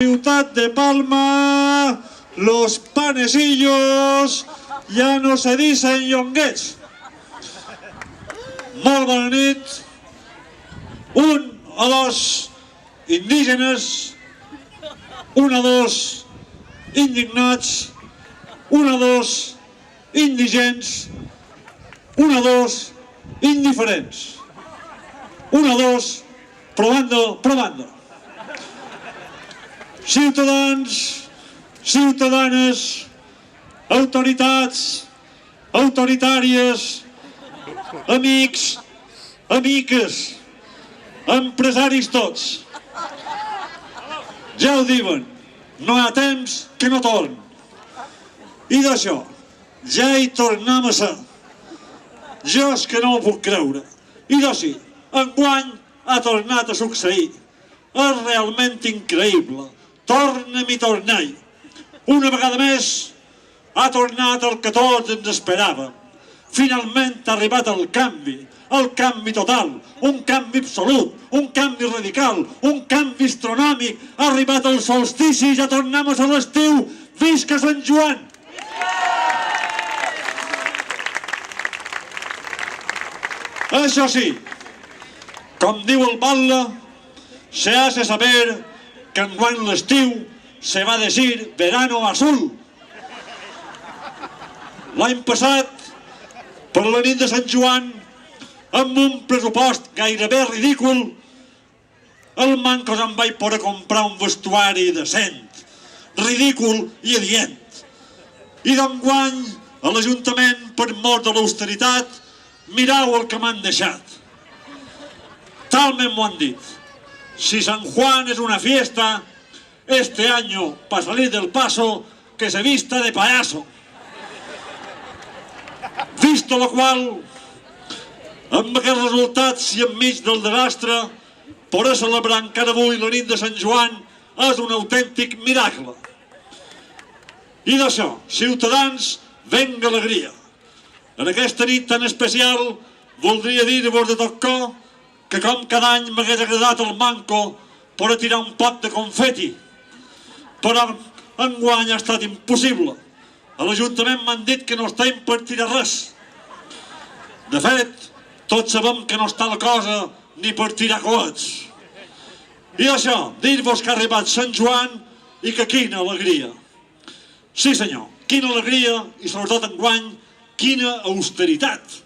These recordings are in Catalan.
Ciutat de Palma, los panecillos ya no se dicen llonguets. Molt bona nit. Un o dos indígenes, un o dos indignats, un o dos indigents, un o dos indiferents, un o dos probando. Ciutadans, ciutadanes, autoritats, autoritàries, amics, amiques, empresaris tots. Ja ho diuen, no hi ha temps que no torn. I d'això, ja hi tornem a ser. Jo és que no ho puc creure. I d'així, enguany ha tornat a succeir. És realment increïble. Tornem i tornem. Una vegada més ha tornat el que tots ens esperàvem. Finalment ha arribat el canvi total, un canvi absolut, un canvi radical, un canvi astronòmic. Ha arribat el solstici i ja tornem a ser l'estiu. Visca Sant Joan! Això sí, com diu el Batlle, se hace saber que enguany l'estiu se va decir verano azul. L'any passat, per la nit de Sant Joan, amb un pressupost gairebé ridícul, el Mancos em vaig poder comprar un vestuari decent, ridícul i adient. I d'enguany, a l'Ajuntament, per mort de l'austeritat, mireu el que m'han deixat. Talment m'ho han dit. Si San Juan es una fiesta, este año, para salir del paso, que se vista de payaso. Visto lo qual, amb aquests resultats i enmig del desastre, poder celebrar encara avui la nit de Sant Joan és un autèntic miracle. I d'això, ciutadans, venga alegria. En aquesta nit tan especial, voldria dir-vos de tot cor que com cada any m'hagués agradat el Manco per tirar un pot de confeti. Però enguany ha estat impossible. A l'Ajuntament m'han dit que no estem per tirar res. De fet, tots sabem que no està la cosa ni per tirar coets. I això, dir-vos que ha arribat Sant Joan i que quina alegria. Sí senyor, quina alegria i sobretot enguany quina austeritat.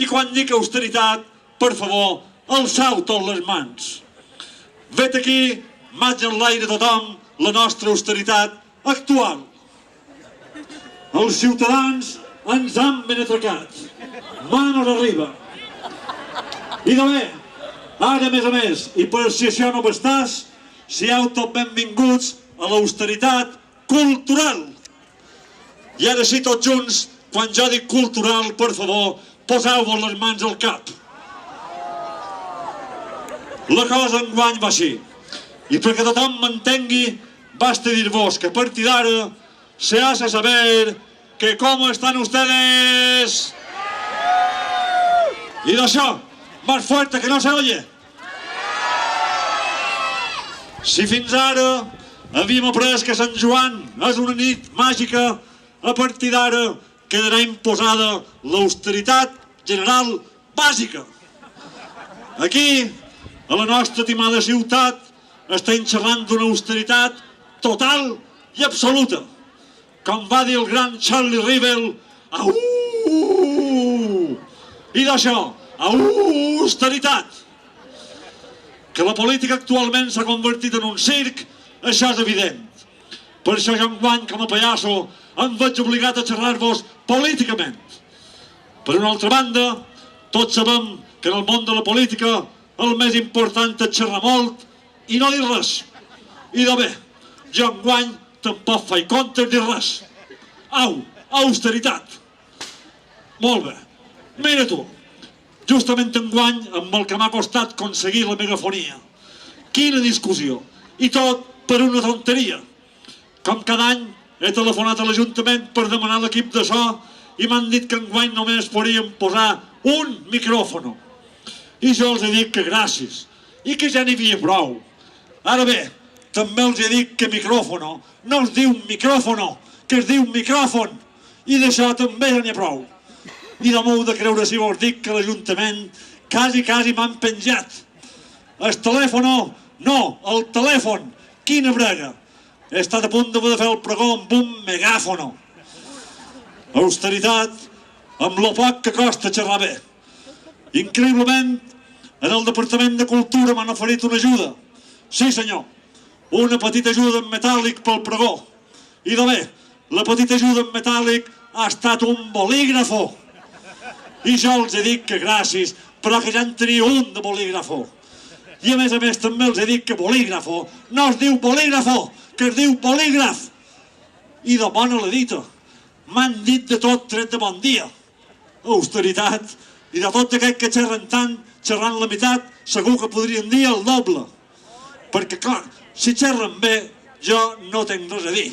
I quan dic austeritat, per favor, alçau tot les mans. Vet aquí, maig en l'aire tothom, la nostra austeritat actual. Els ciutadans ens han ben atracat. Manos arriba. I de bé, ara a més, i per si això no bastàs, siau tots benvinguts a l'austeritat cultural. I ara sí, tots junts, quan jo dic cultural, per favor, poseu-vos les mans al cap. La cosa enguany va així. I perquè tothom m'entengui, basta dir-vos que a partir d'ara se hace saber que com estan ustedes. I d'això, más fuerte que no se oye. Si fins ara havíem après que Sant Joan és una nit màgica, a partir d'ara quedarà imposada l'austeritat general bàsica. Aquí, a la nostra estimada ciutat, estem xerrant d'una austeritat total i absoluta. Com va dir el gran Charlie Rivel, au! I d'això, austeritat. Que la política actualment s'ha convertit en un circ, això és evident. Per això jo enguany, com a pallasso, em veig obligat a xerrar-vos políticament. Per una altra banda, tots sabem que en el món de la política el més important és xerrar molt i no dir res. I de bé, jo enguany tampoc faig compte dir res. Au, austeritat. Molt bé. Mira tu, justament enguany amb el que m'ha costat aconseguir la megafonia. Quina discussió. I tot per una tonteria. Com cada any he telefonat a l'Ajuntament per demanar l'equip de so i m'han dit que enguany només podríem posar un micròfon. I jo els he dit que gràcies, i que ja n'hi havia prou. Ara bé, també els he dit que micròfono no es diu micròfono, que es diu micròfon, i d'això també ja n'hi ha prou. I no m'heu de creure si vos dic que l'Ajuntament quasi m'han penjat. El telèfono, no, el telèfon, quina brega. He estat a punt de poder fer el pregó amb un megàfono. Austeritat, amb lo poc que costa xerrar bé. Increïblement, en el Departament de Cultura m'han oferit una ajuda. Sí, senyor, una petita ajuda en metàl·lic pel pregó. I de bé, la petita ajuda en metàl·lic ha estat un bolígrafo. I jo els he dit que gràcies, però que ja en tenia un de bolígrafo. I a més també els he dit que bolígrafo no es diu bolígrafo, que es diu bolígraf. I de bona la dita. M'han dit de tot tret de bon dia. Austeritat. I de tot aquest que xerren tant, xerrant la meitat, segur que podrien dir el doble. Perquè, clar, si xerren bé, jo no tinc res a dir.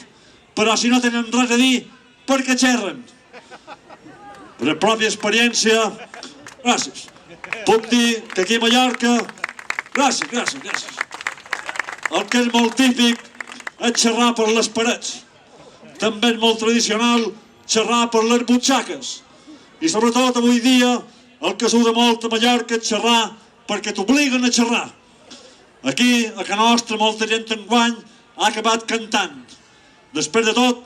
Però si no tenen res a dir, per què xerren? Per pròpia experiència, gràcies. Puc dir que aquí a Mallorca, gràcies. El que és molt típic és xerrar per les parets. També és molt tradicional xerrar per les butxaques. I sobretot avui dia el que s'usa molt a Mallorca és xerrar perquè t'obliguen a xerrar. Aquí, a Can Nostra, molta gent enguany ha acabat cantant. Després de tot,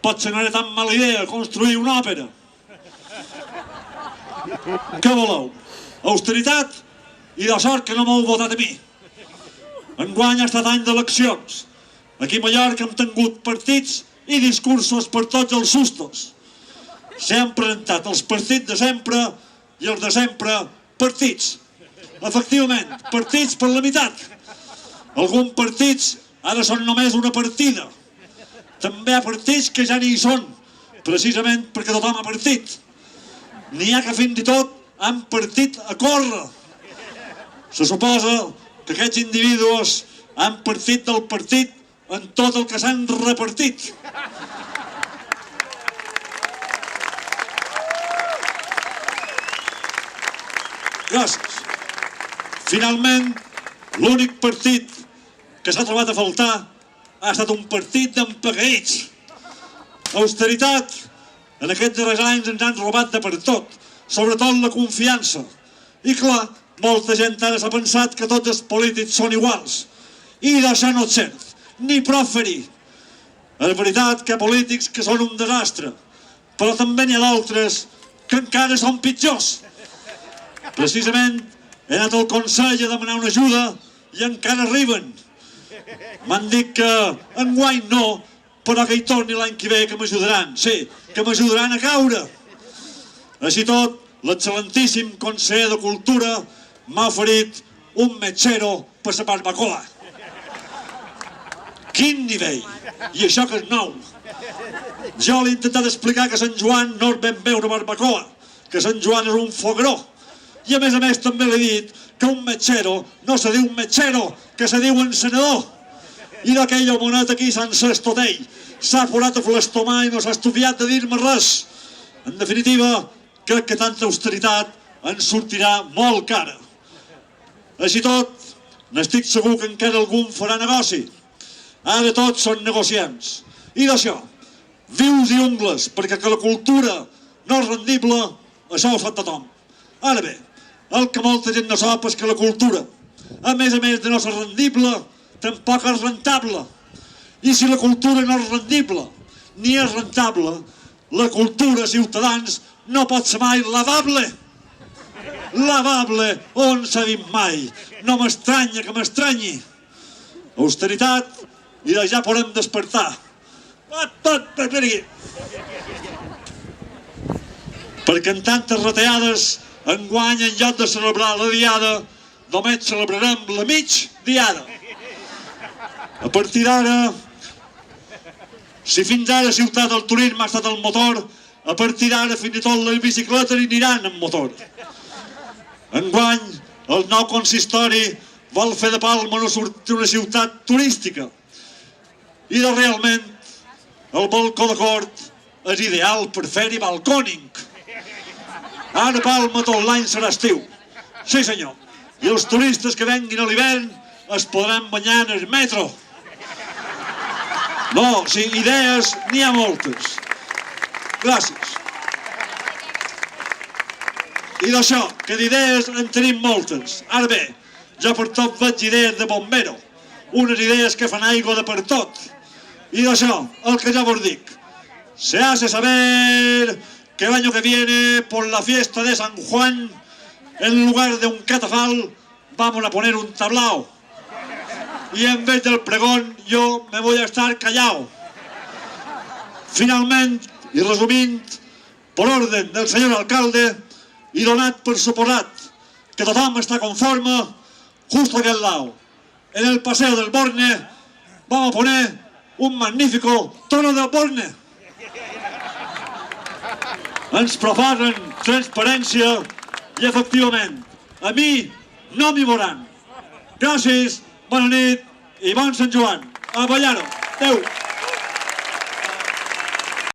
potser no era tan mala idea construir una òpera. Què voleu? Austeritat i de sort que no m'heu votat a mi. Enguany ha estat any d'eleccions. Aquí a Mallorca hem tingut partits i discursos per tots els sustos. S'han presentat els partits de sempre i els de sempre partits. Efectivament, partits per la meitat. Alguns partits ara són només una partida. També hi ha partits que ja n'hi són, precisament perquè tothom ha partit. N'hi ha que fins i tot han partit a córrer. Se suposa que aquests individus han partit del partit en tot el que s'han repartit. Gràcies. Finalment, l'únic partit que s'ha trobat a faltar ha estat un partit d'empagueïts. Austeritat. En aquests darrers anys ens han robat de per tot, sobretot la confiança. I clar, molta gent ara s'ha pensat que tots els polítics són iguals. I d'això no és cert, ni prou ferir. És veritat que hi ha polítics que són un desastre, però també n'hi ha d'altres que encara són pitjors. Precisament he anat al Consell a demanar una ajuda i encara arriben. M'han dit que enguany no, però que hi torni l'any que ve, que m'ajudaran. Sí, que m'ajudaran a caure. Així tot, l'excel·lentíssim conseller de Cultura m'ha oferit un metxero per la barbacoa. Quin nivell! I això que és nou. Jo l'he intentat explicar que Sant Joan no és ben bé una barbacoa, que Sant Joan és un fogueró. I a més també l'he dit que un metxero no se diu metxero, que se diu encenedor. I d'aquell homonet aquí s'ha encestot ell. S'ha forat a l'estomà i no s'ha estudiat de dir-me res. En definitiva, crec que tanta austeritat ens sortirà molt cara. Així tot, n'estic segur que encara algun farà negoci. Ara tots són negociants. I d'això, vius i ungles, perquè que la cultura no és rendible, això ho sap tothom. Ara bé, el que molta gent no sap és que la cultura, a més de no ser rendible, tampoc és rentable. I si la cultura no és rendible, ni és rentable, la cultura, ciutadans, no pot ser mai lavable. Lavable, on s'ha dit mai? No m'estranya que m'estranyi. Austeritat, i ja podem despertar. Perquè en tantes retallades, enguany, en lloc de celebrar la diada, només celebrarem la migdiada. A partir d'ara, si fins ara a Ciutat del Turisme ha estat el motor, a partir d'ara fins i tot les bicicletes hi aniran amb motor. Enguany, el nou consistori vol fer de Palma una ciutat turística. I realment, el balcó de cort és ideal per fer-hi balcòning. Ara Palma tot l'any serà estiu. Sí senyor. I els turistes que venguin a l'hivern es podran banyar en el metro. No, sí, idees n'hi ha moltes. Gràcies. I d'això, que d'idees en tenim moltes. Ara bé, jo per tot veig idees de bombero, unes idees que fan aigua de per tot. Y d'això, el que ya os dic. Se hace saber que el año que viene, por la fiesta de San Juan, en lugar de un catafal, vamos a poner un tablao. Y en vez del pregón, yo me voy a estar callado. Finalment, i resumint, per orden del senyor alcalde, i donat per suposat que tothom està conforme, justo a aquel lado, en el paseo del Borne, vamos a poner un magnífico tono del Borne. Ens proposen transparència i, efectivament, a mi no m'hi veuran. Gràcies, bona nit i bon Sant Joan. A ballar-ho. Adéu.